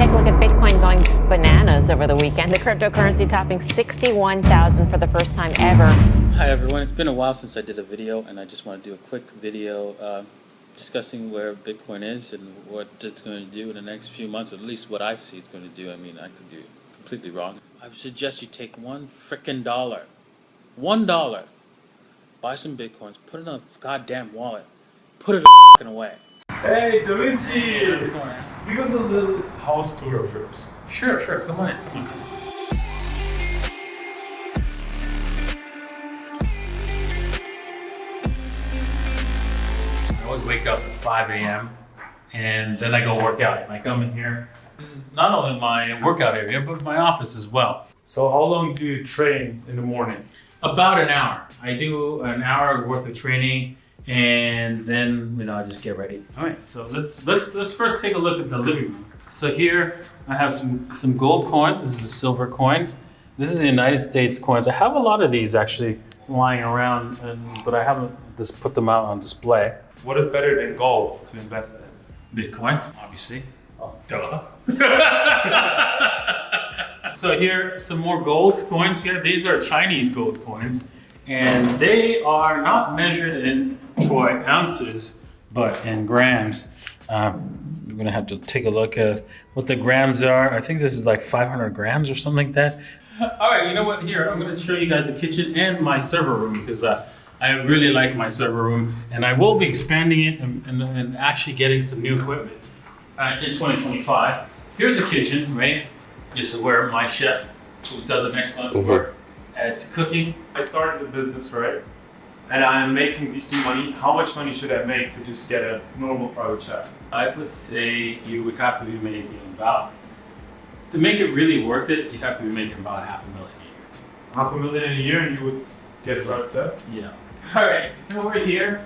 take a look at Bitcoin going bananas over the weekend. The cryptocurrency topping 61,000 for the first time ever. Hi everyone, it's been a while since I did a video, and I just want to do a quick video discussing where Bitcoin is and what it's going to do in the next few months, at least what I see it's going to do. I mean, I could be completely wrong. I would suggest you take $1 frickin' $1, buy some Bitcoins, put it in a goddamn wallet, put it away. Hey, Da Vinci! How's it going? Give us a little house tour first. Sure, come on in. I always wake up at 5 a.m. and then I go work out. And I come in here. This is not only my workout area, but my office as well. So how long do you train in the morning? About an hour. I do an hour worth of training, and then I just get ready. All right, so let's first take a look at the living room. So here I have some gold coins. This is a silver coin. This is the United States coins. I have a lot of these actually lying around, but I haven't just put them out on display. What is better than gold to invest in? Bitcoin, obviously. Oh, duh. So here, some more gold coins here. These are Chinese gold coins, and they are not measured in troy ounces, but in grams. We're gonna have to take a look at what the grams are. I think this is like 500 grams or something like that. All right, you know what? Here, I'm gonna show you guys the kitchen and my server room, because I really like my server room, and I will be expanding it and actually getting some new equipment in 2025. Here's the kitchen, right? This is where my chef, who does an excellent work at cooking. I started a business, right? And I'm making decent money. How much money should I make to just get a normal private chef? I would say you would have to be making about, to make it really worth it, you have to be making about $500,000 a year. $500,000 a year and you would get a private chef? Yeah. All right, over here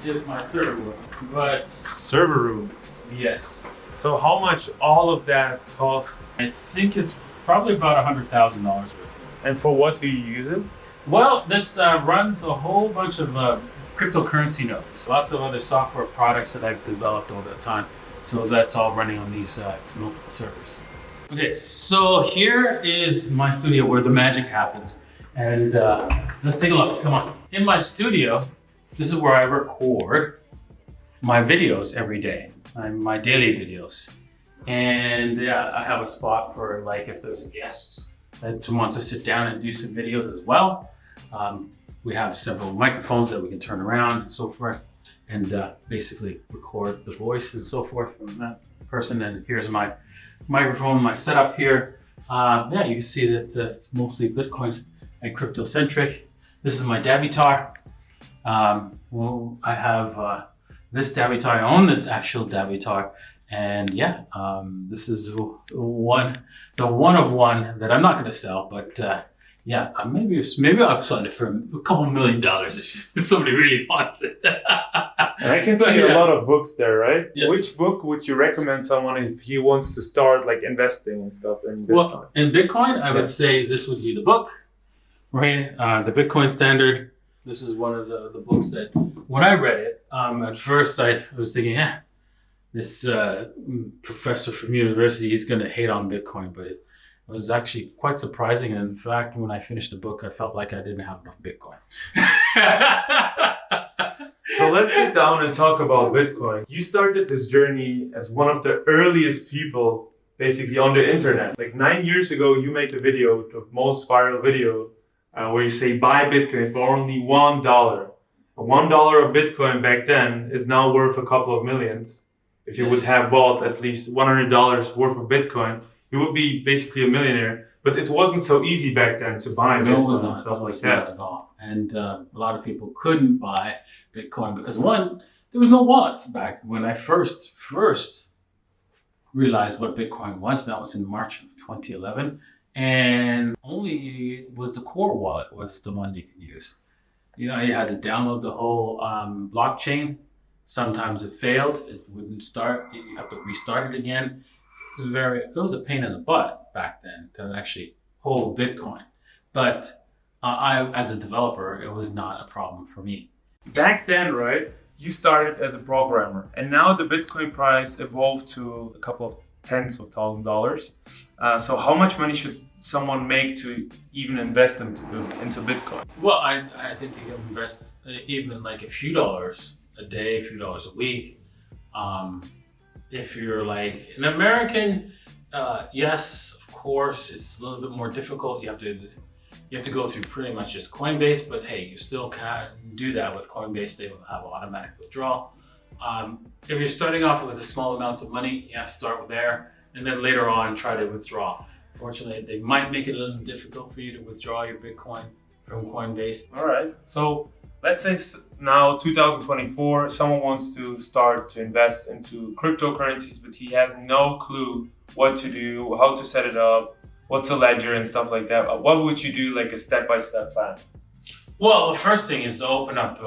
is my server room. But Server room. yes, So how much all of that costs? I think it's probably about $100,000 worth of it. And for what do you use it? Well, this runs a whole bunch of cryptocurrency nodes. Lots of other software products that I've developed over the time. So that's all running on these multiple servers. Okay, so here is my studio where the magic happens. And let's take a look, come on. In my studio, this is where I record my videos every day, my daily videos. And yeah, I have a spot for like if there's a guest that wants to sit down and do some videos as well. We have several microphones that we can turn around and so forth, and basically record the voice and so forth from that person. And here's my microphone, my setup here. Yeah, you can see that it's mostly Bitcoins and crypto-centric. This is my Davitar. Well, I have this Davitar. I own this actual Davitar. And yeah, this is the one of one that I'm not going to sell, but yeah, maybe I'll sell it for a couple $1 million if somebody really wants it. And I can see a lot of books there, right? Yes. Which book would you recommend someone if he wants to start like investing and stuff in Bitcoin? Well, in Bitcoin, I would say this would be the book, right? The Bitcoin Standard. This is one of the books that when I read it, at first I was thinking, this professor from university, he's going to hate on Bitcoin, but it was actually quite surprising. And in fact, when I finished the book, I felt like I didn't have enough Bitcoin. So let's sit down and talk about Bitcoin. You started this journey as one of the earliest people basically on the internet. Like 9 years ago, you made the video, the most viral video, where you say buy Bitcoin for only $1. $1 of Bitcoin back then is now worth a couple of millions. If you would have bought at least $100 worth of Bitcoin, you would be basically a millionaire. But it wasn't so easy back then to buy Bitcoin and stuff like that. Not at all. And a lot of people couldn't buy Bitcoin because one, there was no wallets back when I first realized what Bitcoin was. That was in March of 2011. And only was the core wallet was the one you could use. You had to download the whole blockchain. Sometimes it failed, it wouldn't start, you have to restart it again. It was a pain in the butt back then to actually hold Bitcoin. But I, as a developer, it was not a problem for me. Back then, right, you started as a programmer, and now the Bitcoin price evolved to a couple of tens of thousands of dollars. So how much money should someone make to even invest into Bitcoin? Well, I think you can invest even like a few dollars a day, a few dollars a week. If you're like an American, yes, of course, it's a little bit more difficult. You have to go through pretty much just Coinbase, but hey, you still can do that with Coinbase. They will have automatic withdrawal. If you're starting off with a small amounts of money, yeah, start there, and then later on try to withdraw. Fortunately, they might make it a little difficult for you to withdraw your Bitcoin from Coinbase. All right. So let's say now 2024, someone wants to start to invest into cryptocurrencies, but he has no clue what to do, how to set it up, what's a ledger and stuff like that. What would you do, like a step-by-step plan? Well, the first thing is to open up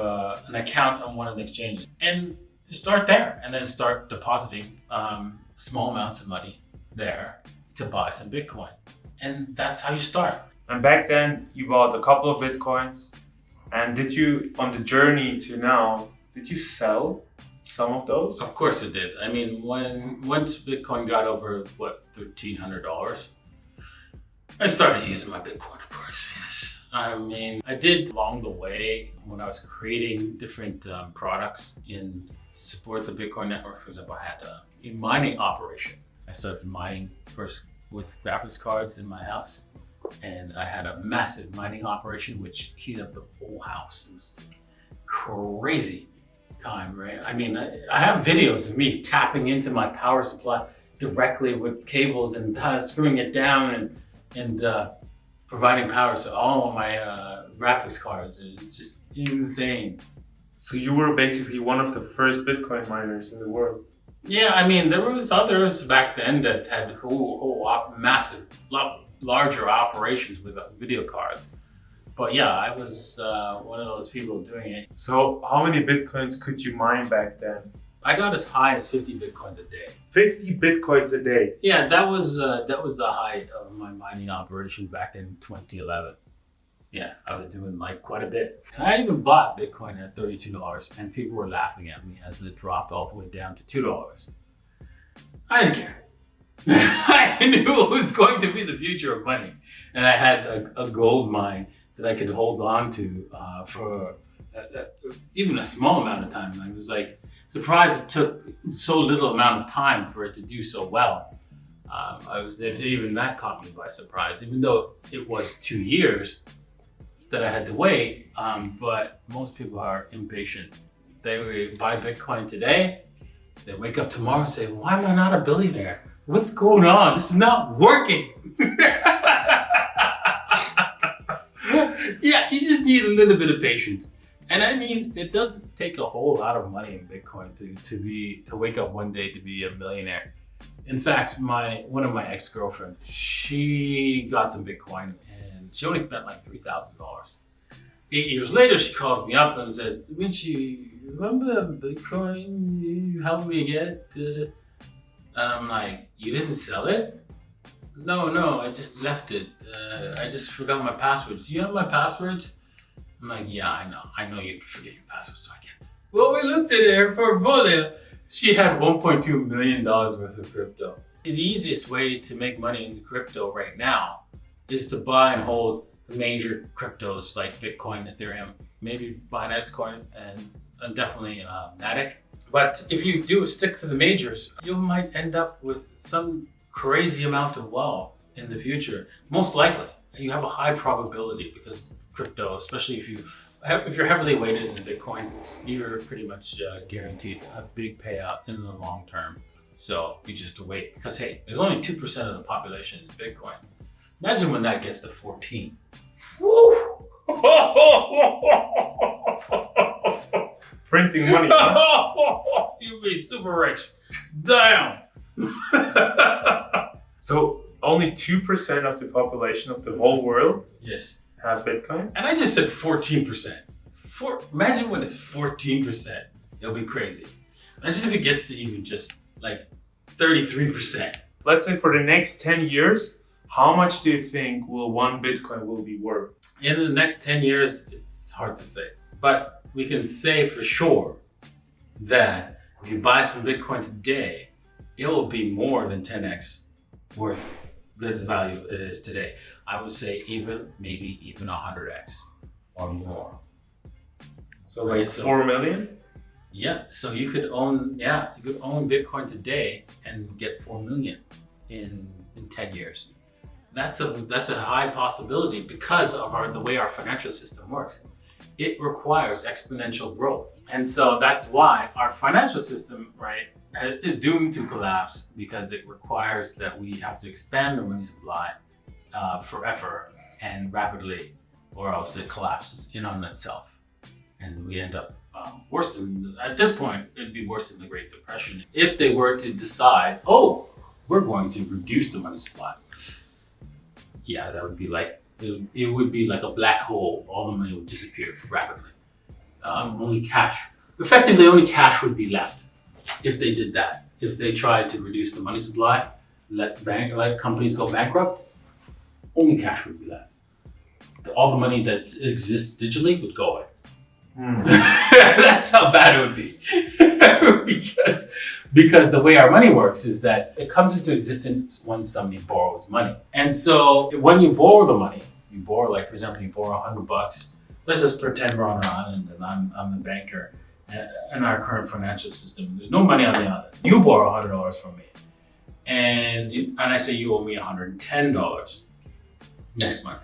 an account on one of the exchanges and start there, and then start depositing small amounts of money there to buy some Bitcoin. And that's how you start. And back then you bought a couple of Bitcoins. And did you, on the journey to now, did you sell some of those? Of course it did. I mean, once Bitcoin got over, $1,300, I started using my Bitcoin, of course, yes. I mean, I did along the way when I was creating different products in support the Bitcoin network. For example, I had a mining operation. I started mining first with graphics cards in my house. And I had a massive mining operation which heated up the whole house. It was crazy time, right? I mean, I have videos of me tapping into my power supply directly with cables and screwing it down and providing power to all of my graphics cards. It's just insane. So you were basically one of the first Bitcoin miners in the world. Yeah, I mean, there was others back then that had massive, larger operations with video cards. But yeah, I was one of those people doing it. So how many Bitcoins could you mine back then? I got as high as 50 Bitcoins a day. 50 Bitcoins a day? Yeah, that was the height of my mining operation back in 2011. Yeah, I was doing like quite a bit. And I even bought Bitcoin at $32 and people were laughing at me as it dropped all the way down to $2. I didn't care. I knew it was going to be the future of money. And I had a gold mine that I could hold on to for even a small amount of time. I was like surprised it took so little amount of time for it to do so well. Even that caught me by surprise, even though it was 2 years that I had to wait. But most people are impatient. They buy Bitcoin today, they wake up tomorrow and say, why am I not a billionaire? What's going on? This is not working. Yeah, you just need a little bit of patience. And I mean, it doesn't take a whole lot of money in Bitcoin to wake up one day to be a millionaire. In fact, one of my ex-girlfriends, she got some Bitcoin and she only spent like $3,000. 8 years later, she calls me up and says, Da Vinci, remember the Bitcoin you helped me get? And I'm like, you didn't sell it? No, I just left it. I just forgot my passwords. Do you have my passwords? I'm like, yeah, I know you forget your passwords, so I can't. Well, we looked at her portfolio. She had $1.2 million worth of crypto. The easiest way to make money in crypto right now is to buy and hold the major cryptos like Bitcoin, Ethereum, maybe Binance Coin, and definitely Matic. But if you do stick to the majors, you might end up with some crazy amount of wealth in the future. Most likely, you have a high probability because crypto, especially if you're heavily weighted in Bitcoin, you're pretty much guaranteed a big payout in the long term. So you just have to wait because hey, there's only 2% of the population in Bitcoin. Imagine when that gets to 14. Woo! Printing money. You'll be super rich. Damn. So only 2% of the population of the whole world Yes. have Bitcoin? And I just said 14%. Imagine when it's 14%. It'll be crazy. Imagine if it gets to even just like 33%. Let's say for the next 10 years, how much do you think one Bitcoin will be worth? In the next 10 years, it's hard to say. But we can say for sure that if you buy some Bitcoin today, it will be more than 10x worth the value it is today. I would say maybe even 100x or more. So like Right, so- 4 million? Yeah, so you could own Bitcoin today and get 4 million in 10 years. That's a high possibility because of the way our financial system works. It requires exponential growth. And so that's why our financial system, right, is doomed to collapse, because it requires that we have to expand the money supply forever and rapidly, or else it collapses in on itself. And we end up at this point, it'd be worse than the Great Depression. If they were to decide, oh, we're going to reduce the money supply. Yeah, that would be like, it would be like a black hole. All the money would disappear rapidly. Effectively only cash would be left if they did that. If they tried to reduce the money supply, let companies go bankrupt, only cash would be left. All the money that exists digitally would go away. That's how bad it would be. because the way our money works is that it comes into existence when somebody borrows money. And so when you borrow the money, like, for example, you borrow $100. Let's just pretend we're on an island and I'm the banker in our current financial system. There's no money on the island. You borrow $100 from me, and I say you owe me $110 next month.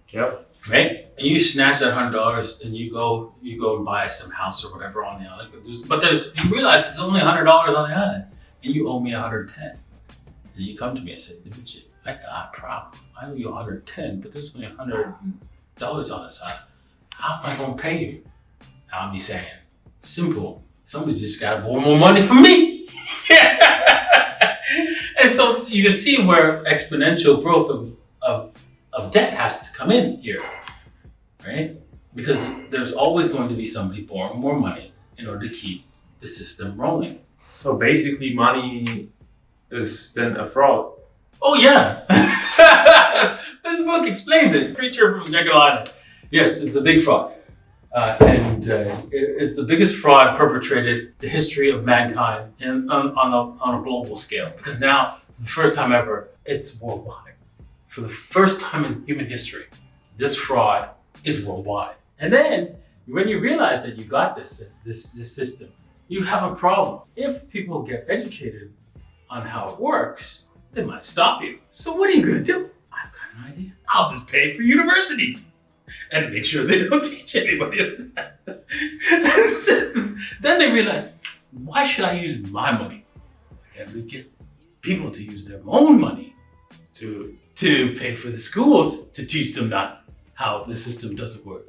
Yep. Right? And you snatch that $100 and you go and buy some house or whatever on the island. But you realize there's only $100 on the island, and you owe me $110. And you come to me and say, Dimitri, I got a problem. I owe you $110, but there's only $100 on this island. How am I going to pay you? I'll be saying, simple. Somebody's just got to borrow more money from me. And so you can see where exponential growth of debt has to come in here, right? Because there's always going to be somebody borrowing more money in order to keep the system rolling. So basically money is then a fraud. Oh yeah. This book explains it. Creature from Jekyll Island. Yes, it's a big fraud. It's the biggest fraud perpetrated in the history of mankind on a global scale. Because now, for the first time ever, it's worldwide. For the first time in human history, this fraud is worldwide. And then, when you realize that you got this system, you have a problem. If people get educated on how it works, they might stop you. So what are you going to do? I've got an idea. I'll just pay for universities and make sure they don't teach anybody. Then they realize, why should I use my money? I can get people to use their own money to pay for the schools, to teach them how the system doesn't work.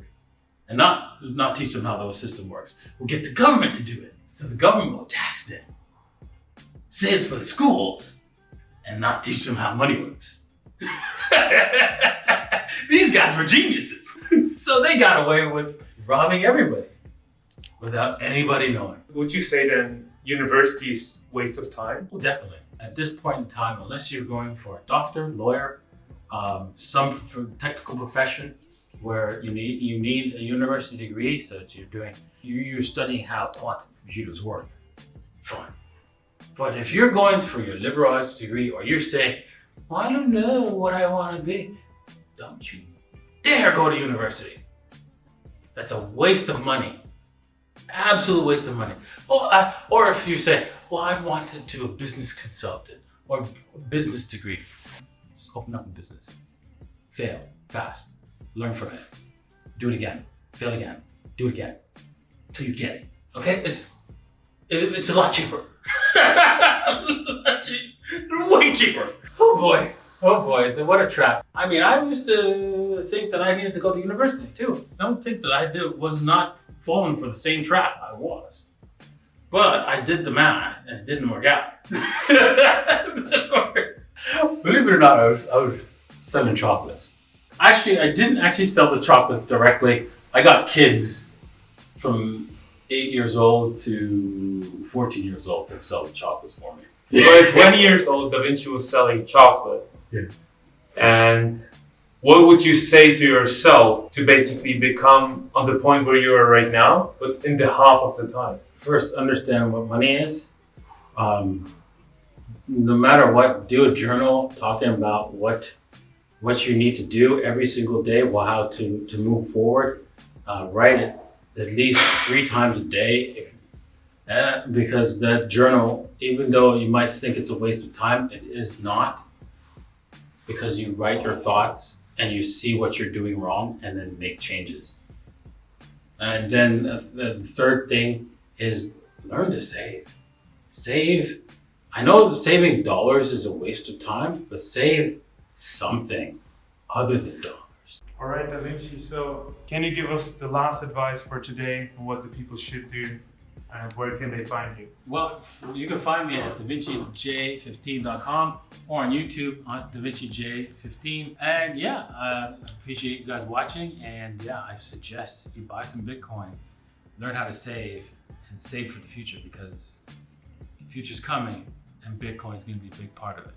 And not teach them how the system works. We'll get the government to do it. So the government will tax them. Say it's for the schools, and not teach them how money works. These guys were geniuses. So they got away with robbing everybody without anybody knowing. Would you say then university is waste of time? Well, definitely. At this point in time, unless you're going for a doctor, lawyer, some technical profession where you need a university degree, so that you're studying how quantum computers work. Fine. But if you're going for your liberal arts degree, or you're saying, well, I don't know what I want to be, don't you dare go to university. That's a waste of money. Absolute waste of money. Or if you say, well, I wanted to be a business consultant or a business degree, just open up a business. Fail fast. Learn from it. Do it again. Fail again. Do it again. Till you get it. Okay? It's a lot cheaper. Way cheaper. Oh boy. What a trap. I mean, I used to think that I needed to go to university too. Don't think that I was not falling for the same trap. I was. But I did the math and it didn't work out. Believe it or not, I was selling chocolates. Actually, I didn't actually sell the chocolates directly. I got kids from 8 years old to 14 years old to sell the chocolates for me. So at 20 years old, Da Vinci was selling chocolate. Yeah. And what would you say to yourself to basically become on the point where you are right now, but in the half of the time? First, understand what money is. no matter what, do a journal talking about what you need to do every single day, how to move forward. Write it at least 3 times a day, because that journal, even though you might think it's a waste of time, it is not, because you write your thoughts and you see what you're doing wrong and then make changes. And then the third thing is learn to save. Save. I know saving dollars is a waste of time, but save something other than dollars. All right, Da Vinci. So, can you give us the last advice for today on what the people should do, and where can they find you? Well, you can find me at davincij15.com or on YouTube on davincij15. And yeah, I appreciate you guys watching. And yeah, I suggest you buy some Bitcoin, learn how to save, and save for the future, because the future's coming and Bitcoin is going to be a big part of it.